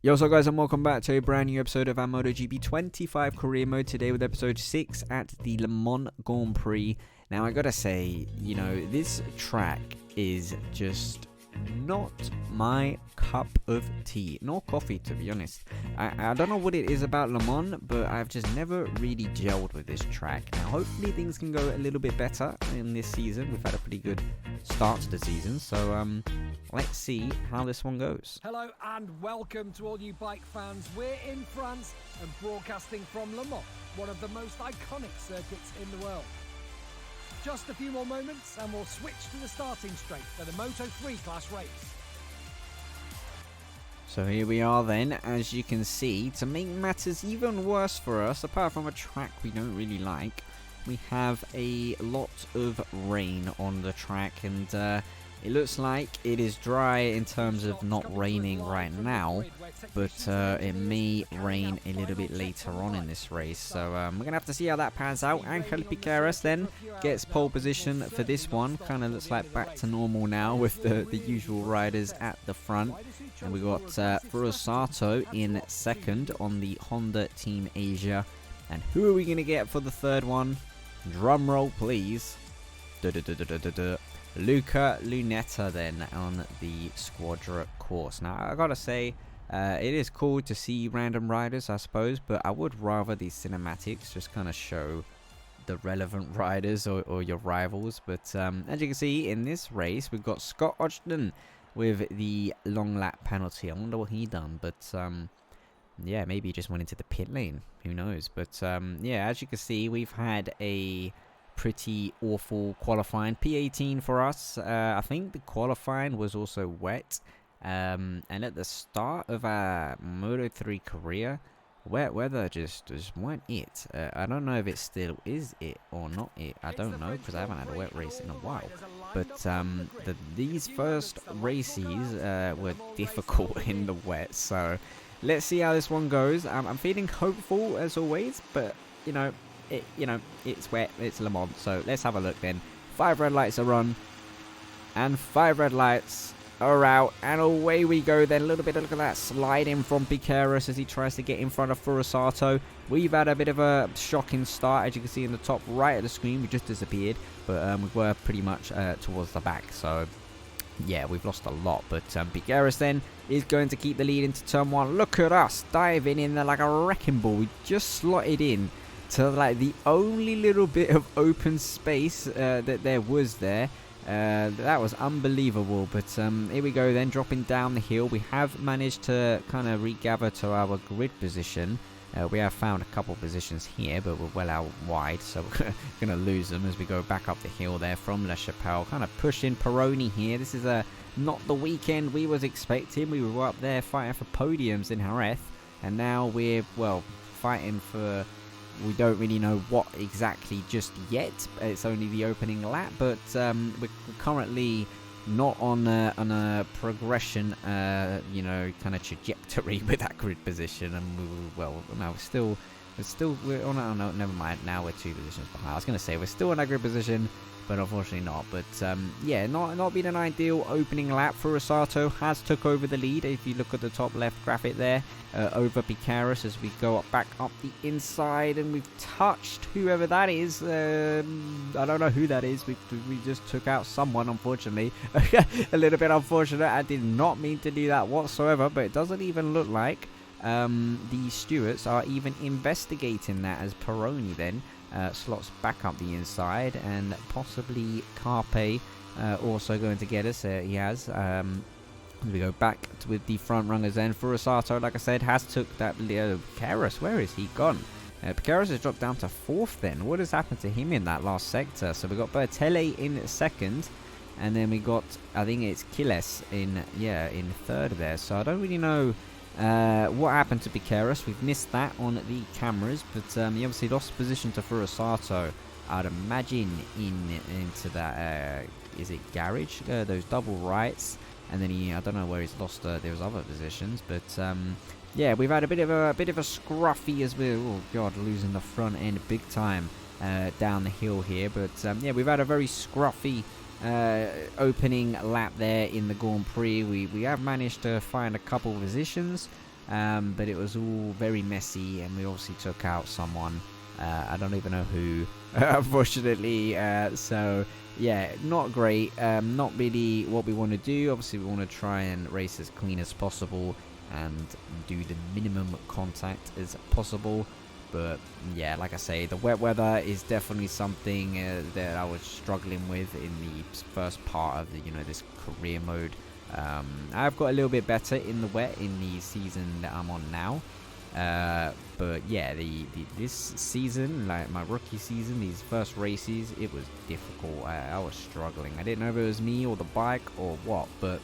Yo, so guys, and welcome back to a brand new episode of our MotoGP25 Career Mode. Today with episode 6 at the Le Mans Grand Prix. Now, I gotta say, this track is just not my cup of tea, nor coffee, to be honest. I don't know what it is about Le Mans, but I've just never really gelled with this track. Now, hopefully things can go a little bit better in this season. We've had a pretty good start to the season, so let's see how this one goes. Hello and welcome to all you bike fans. We're in France and broadcasting from Le Mans, one of the most iconic circuits in the world. Just a few more moments and we'll switch to the starting straight for the Moto3 class race. So here we are then, as you can see. To make matters even worse for us, apart from a track we don't really like, we have a lot of rain on the track, and it looks like it is dry in terms of not raining right now, but it may rain a little bit later on in this race. So we're going to have to see how that pans out. Angel Piqueras then gets pole position for this one. Kind of looks like back to normal now with the usual riders at the front. And we got Furusato in second on the Honda Team Asia. And who are we going to get for the third one? Drum roll, please. Luca Lunetta then on the Squadra course. Now, I gotta say, it is cool to see random riders, I suppose, but I would rather these cinematics just kind of show the relevant riders or your rivals. But as you can see in this race, we've got Scott Ogden with the long lap penalty. I wonder what he done, but yeah, maybe he just went into the pit lane. Who knows? But yeah, as you can see, we've had a pretty awful qualifying. P18 for us. I think the qualifying was also wet. And at the start of our Moto3 career, wet weather just weren't it. I don't know if it still is it or not it. I don't know, because I haven't had a wet race in a while. But these first races were difficult in the wet. So let's see how this one goes. I'm feeling hopeful as always, but it's wet, it's Le Mans, so let's have a look then. 5 red lights are on, and 5 red lights are out, and away we go then. A little bit of look at that sliding from Piqueras as he tries to get in front of Furusato. We've had a bit of a shocking start, as you can see in the top right of the screen. We just disappeared, but we were pretty much towards the back, so yeah, we've lost a lot. But Piqueras then is going to keep the lead into turn 1. Look at us diving in there like a wrecking ball. We just slotted in to like the only little bit of open space that there was there. That was unbelievable. But here we go then, dropping down the hill. We have managed to kind of regather to our grid position. We have found a couple positions here, but we're well out wide, so we're going to lose them as we go back up the hill there from La Chapelle. Kind of pushing Peroni here. This is not the weekend we was expecting. We were up there fighting for podiums in Jerez, and now we're, well, fighting for... We don't really know what exactly just yet. It's only the opening lap, but we're currently not on a progression, kind of trajectory with that grid position. And we're on. Oh no, never mind. Now we're 2 positions behind. I was going to say we're still on that grid position, but unfortunately not. But yeah, not been an ideal opening lap. Furusato has took over the lead. If you look at the top left graphic there, over Piqueras as we go back up the inside, and we've touched whoever that is. I don't know who that is. We just took out someone, unfortunately. A little bit unfortunate. I did not mean to do that whatsoever, but it doesn't even look like the stewards are even investigating that, as Peroni then slots back up the inside, and possibly Carpe also going to get us. He has. We go back with the front runners then. Furusato, like I said, has took that. Piqueras, where is he gone? Piqueras has dropped down to 4th then. What has happened to him in that last sector? So we got Bertelli in 2nd, and then we got, I think it's Quiles in 3rd there. So I don't really know what happened to Piqueras. We've missed that on the cameras, but he obviously lost position to Furusato. I'd imagine into that is it garage? Those double rights. And then I don't know where he's lost those other positions, but yeah, we've had a bit of a scruffy as we're, oh god, losing the front end big time down the hill here. But yeah, we've had a very scruffy opening lap there in the Grand Prix. We have managed to find a couple of positions. but it was all very messy, and we obviously took out someone. I don't even know who, unfortunately. So yeah, not great. Not really what we want to do. Obviously, we want to try and race as clean as possible and do the minimum contact as possible. But yeah, like I say, the wet weather is definitely something that I was struggling with in the first part of the, this career mode. I've got a little bit better in the wet in the season that I'm on now. But yeah, this season, like my rookie season, these first races, it was difficult. I was struggling. I didn't know if it was me or the bike or what, but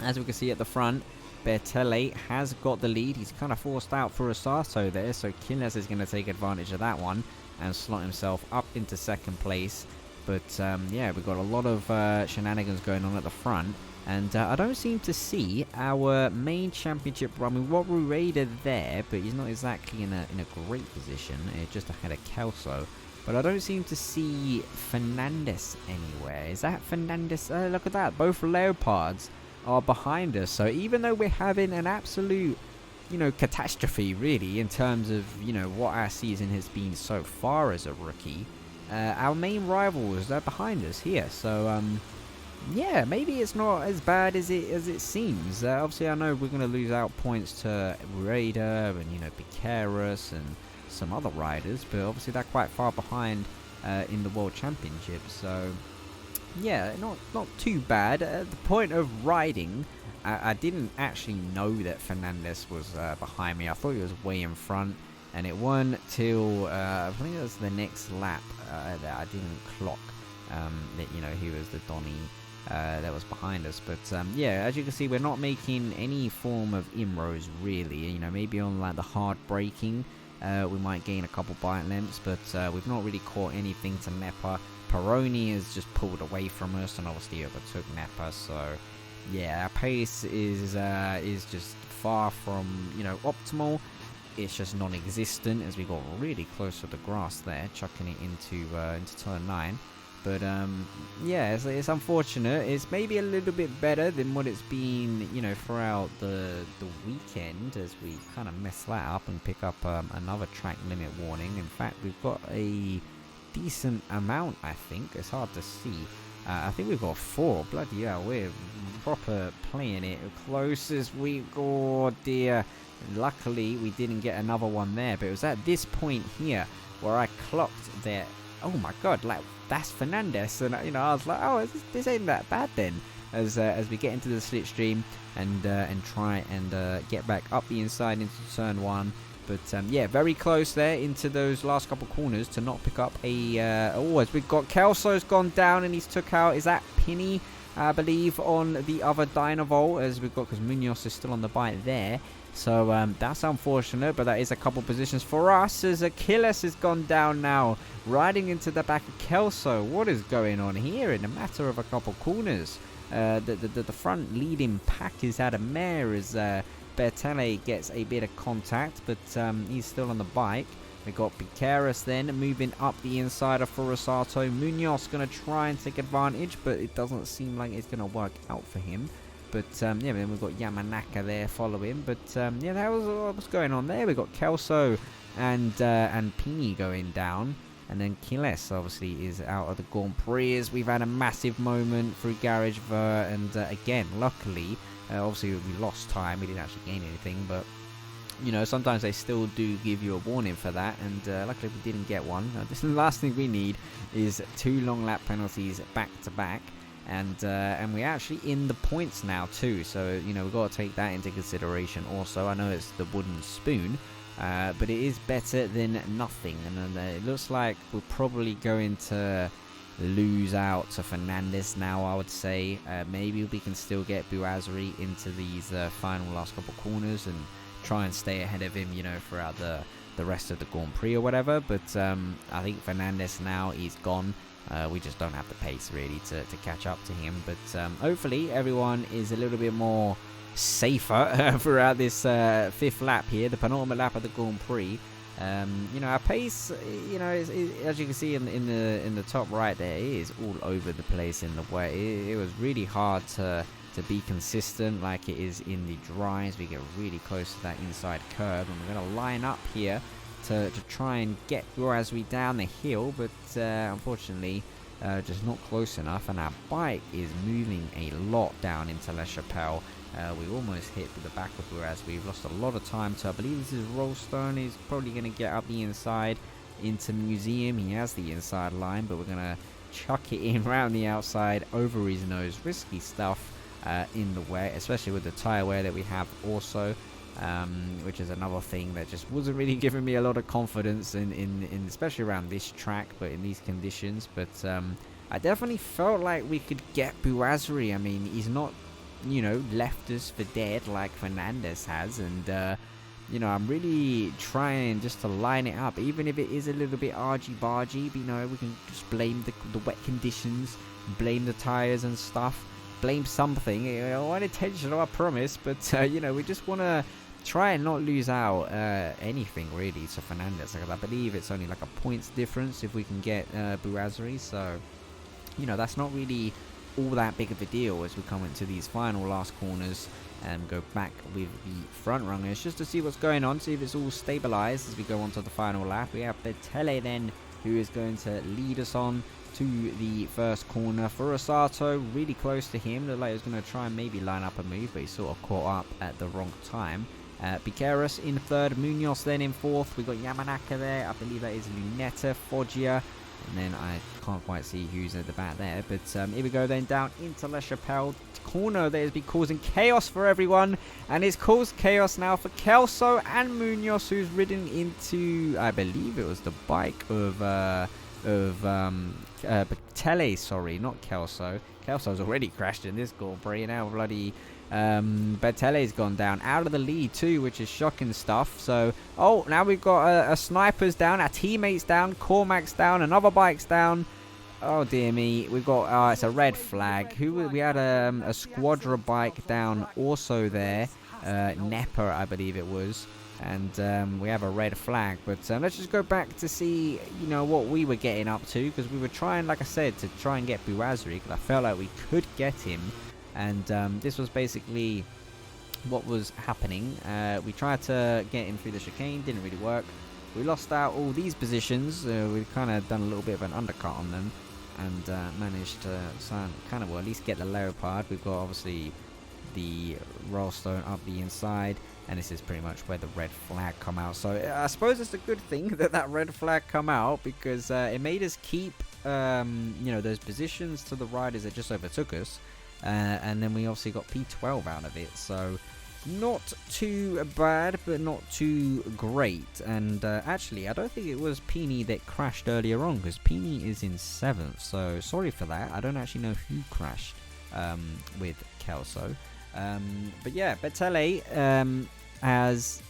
as we can see at the front, Bertele has got the lead. He's kind of forced out for Rosato there, so Killes is going to take advantage of that one and slot himself up into second place. But yeah, we've got a lot of shenanigans going on at the front. And I don't seem to see our main championship run. We've got Rueda there, but he's not exactly in a great position. Just ahead of Kelso. But I don't seem to see Fernandez anywhere. Is that Fernandez? Look at that. Both Leopards are behind us. So even though we're having an absolute, catastrophe, really, in terms of, what our season has been so far as a rookie, our main rivals are behind us here. So, yeah, maybe it's not as bad as it seems. Obviously, I know we're going to lose out points to Rueda and, Piqueras and some other riders, but obviously they're quite far behind in the World Championship. So, yeah, not too bad. At the point of riding, I didn't actually know that Fernandez was behind me. I thought he was way in front, and it wasn't till I think it was the next lap that I didn't clock that he was the Donny that was behind us. But yeah, as you can see, we're not making any form of inroads really. Maybe on like the hard braking, we might gain a couple bike lengths, but we've not really caught anything to Nepa. Peroni has just pulled away from us and obviously overtook Nepa. So yeah, our pace is just far from optimal. It's just non-existent as we got really close to the grass there, chucking it into turn 9. But yeah, it's unfortunate. It's maybe a little bit better than what it's been, throughout the weekend, as we kind of mess that up and pick up another track limit warning. In fact, we've got a decent amount, I think. It's hard to see. I think we've got 4. Bloody hell, we're proper playing it close as we go. Oh dear. Luckily, we didn't get another one there, but it was at this point here where I clocked that. Oh my god, like that's Fernandez, and I was like, oh, this ain't that bad then. As we get into the slipstream and try and get back up the inside into turn 1. But yeah, very close there into those last couple corners to not pick up a. As we've got Kelso's gone down and he's took out. Is that Penny? I believe on the other Dynavolt, as we've got, because Munoz is still on the bike there. So that's unfortunate, but that is a couple positions for us as Achilles has gone down now, riding into the back of Kelso. What is going on here in a matter of a couple corners? The front leading pack is out of mare as Bertele gets a bit of contact, but he's still on the bike. We got Piqueras then moving up the inside of Rosato. Munoz going to try and take advantage, but it doesn't seem like it's going to work out for him. But yeah, then we've got Yamanaka there following. But yeah, that was what's going on there. We've got Kelso and Pini going down. And then Killes obviously is out of the Grand Prix. We've had a massive moment through Garage Ver. And again, luckily, obviously we lost time. We didn't actually gain anything. But, sometimes they still do give you a warning for that. And luckily we didn't get one. This is the last thing we need is 2 long lap penalties back to back. And we're actually in the points now too, so we've got to take that into consideration also. I know it's the wooden spoon, but it is better than nothing. And it looks like we're probably going to lose out to Fernandez now, I would say. Maybe we can still get Buazri into these final last couple corners and try and stay ahead of him, throughout the rest of the Grand Prix or whatever. But I think Fernandez now, he's gone. We just don't have the pace really to catch up to him. But hopefully everyone is a little bit more safer throughout this 5th lap here, the penultimate lap of the Grand Prix. Our pace, is, as you can see in the top right there, it is all over the place in the way. It was really hard to to be consistent like it is in the dry as we get really close to that inside curve. And we're going to line up here to try and get Burazri down the hill, but unfortunately just not close enough, and our bike is moving a lot down into La Chapelle. We almost hit the back of Burazri. We've lost a lot of time, so I believe this is Rollstone. He's probably going to get up the inside into Museum. He has the inside line, but we're going to chuck it in around the outside over his nose. Risky stuff in the wet, especially with the tyre wear that we have also, which is another thing that just wasn't really giving me a lot of confidence in especially around this track, but in these conditions. But I definitely felt like we could get Burazri. I mean, he's not, you know, left us for dead like Fernandez has, and you know, I'm really trying just to line it up, even if it is a little bit argy-bargy. You know, we can just blame the wet conditions, blame the tires and stuff, blame something. You know, unintentional, I promise, but you know, we just want to try and not lose out anything really to Fernandez, because I believe it's only like a points difference if we can get Burazri. So, you know, that's not really all that big of a deal as we come into these final last corners and go back with the front runners just to see what's going on, see if it's all stabilized as we go on to the final lap. We have Betele then, who is going to lead us on to the first corner. Furusato really close to him, looked like he was going to try and maybe line up a move, but he sort of caught up at the wrong time. Piqueras in third, Munoz then in fourth. We got Yamanaka there, I believe that is Lunetta, Foggia, and then I can't quite see who's at the back there. But here we go then down into La Chapelle. Corner that has been causing chaos for everyone, and it's caused chaos now for Kelso and Munoz, who's ridden into, I believe it was the bike of Betele, sorry, not Kelso. Kelso's already crashed in this Grand Prix, now bloody Betele's gone down out of the lead too, which is shocking stuff. So, oh, now we've got a Sniper's down, our teammates down, Cormac's down, another bike's down. Oh dear me, we've got, it's a red flag. We had a Squadra bike down also there, Nepper I believe it was, and we have a red flag. But let's just go back to see, you know, what we were getting up to, because we were trying, like I said, to try and get Burazri, because I felt like we could get him, and this was basically what was happening. We tried to get him through the chicane, didn't really work. We lost out all these positions. We've kind of done a little bit of an undercut on them, and managed to kind of, well, at least get the Leopard. We've got obviously the Rollstone up the inside, and this is pretty much where the red flag come out. So I suppose it's a good thing that red flag come out, because it made us keep you know, those positions to the riders that just overtook us, and then we obviously got P12 out of it. So not too bad, but not too great. And actually, I don't think it was Pini that crashed earlier on, because Pini is in 7th. So sorry for that. I don't actually know who crashed with Kelso. But yeah, Betele has...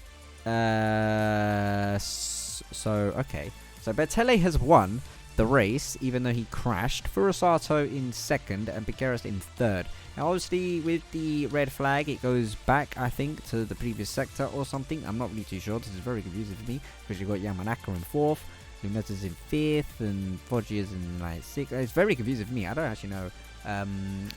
okay. So Betele has won the race, even though he crashed. Furusato in 2nd and Piqueras in 3rd. Now obviously with the red flag it goes back, I think, to the previous sector or something. I'm not really too sure. This is very confusing for me, because you've got Yamanaka in 4th, Lunetta's in 5th, and Foggia's in like 6th. It's very confusing for me. I don't actually know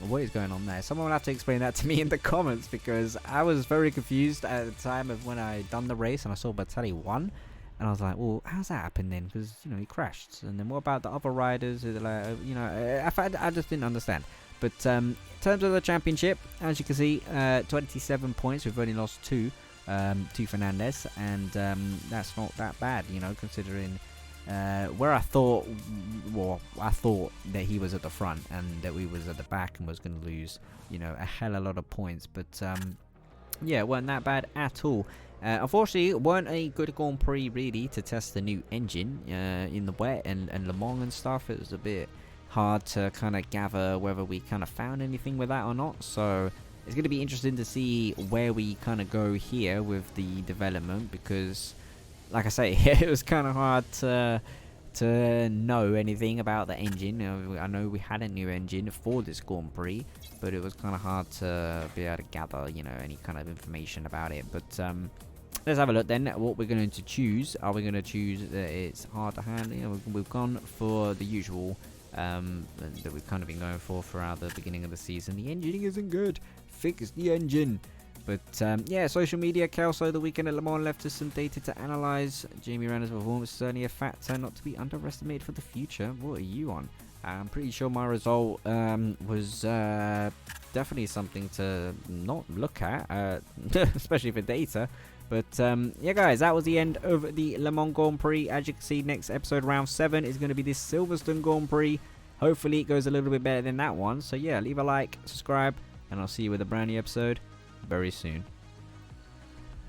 what is going on there. Someone will have to explain that to me in the comments, because I was very confused at the time of when I done the race and I saw Betele won. And I was like, well, how's that happen then? Because, you know, he crashed. And then what about the other riders? Like, you know, I just didn't understand. But in terms of the championship, as you can see, 27 points. We've only lost 2 to Fernandez. And that's not that bad, you know, considering where I thought that he was at the front and that we was at the back and was going to lose, you know, a hell of a lot of points. But yeah, it wasn't that bad at all. Unfortunately, it weren't a good Grand Prix really to test the new engine in the wet and Le Mans and stuff. It was a bit hard to kind of gather whether we kind of found anything with that or not. So it's going to be interesting to see where we kind of go here with the development, because, like I say, it was kind of hard to know anything about the engine. You know, I know we had a new engine for this Grand Prix, but it was kind of hard to be able to gather, you know, any kind of information about it. But let's have a look then at what we're going to choose. Are we going to choose that it's hard to handle? You know, we've gone for the usual that we've kind of been going for throughout the beginning of the season. The engineering isn't good. Fix the engine. But yeah, social media, Kelso, the weekend at Le Mans left us some data to analyse. Jamie Renner's performance is certainly a factor not to be underestimated for the future. What are you on? I'm pretty sure my result was definitely something to not look at, especially for data. But yeah, guys, that was the end of the Le Mans Grand Prix. As you can see, next episode, round 7, is going to be this Silverstone Grand Prix. Hopefully it goes a little bit better than that one. So yeah, leave a like, subscribe, and I'll see you with a brand new episode very soon.